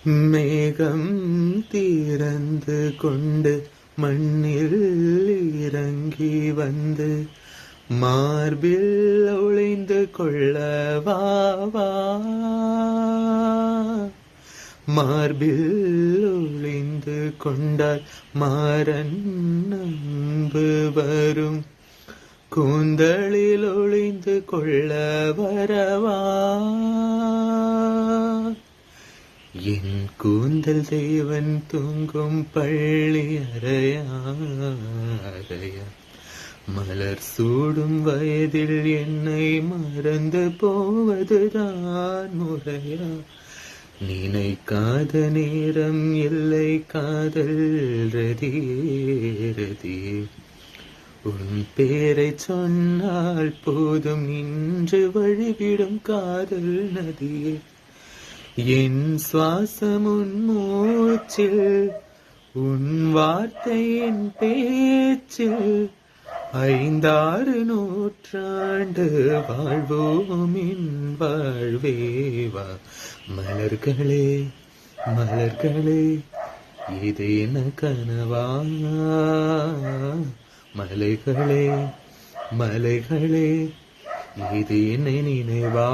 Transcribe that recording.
மேகம் திறந்து கொண்டு மண்ணில் இறங்கி வந்து மார்பில் ஒளிந்து கொள்ளவா, மார்பில் ஒளிந்து கொண்டால் மாறன் அன்பு வரும், கூந்தலில் ஒளிந்து கொள்ள வரவா. என் கூந்தல் தேவன் தூங்கும் பள்ளி அறையா, மலர் சூடும் வயதில் என்னை மறந்து போவதுதான் முறையா. நினைக்காத நேரம் இல்லை காதல் ரதியே, உன் பேரை சொன்னால் போதும் நின்று வழிவிடும் காதல் நதியே. என் சுவாசம் உன் மூச்சில், உன் வார்த்தையின் பேச்சில், 5-6 நூற்றாண்டு வாழ்வோம் என் வாழ்வேவா. மலர்களே மலர்களே இது என்ன கனவா, மலைகளே மலைகளே இது என்ன நினைவா.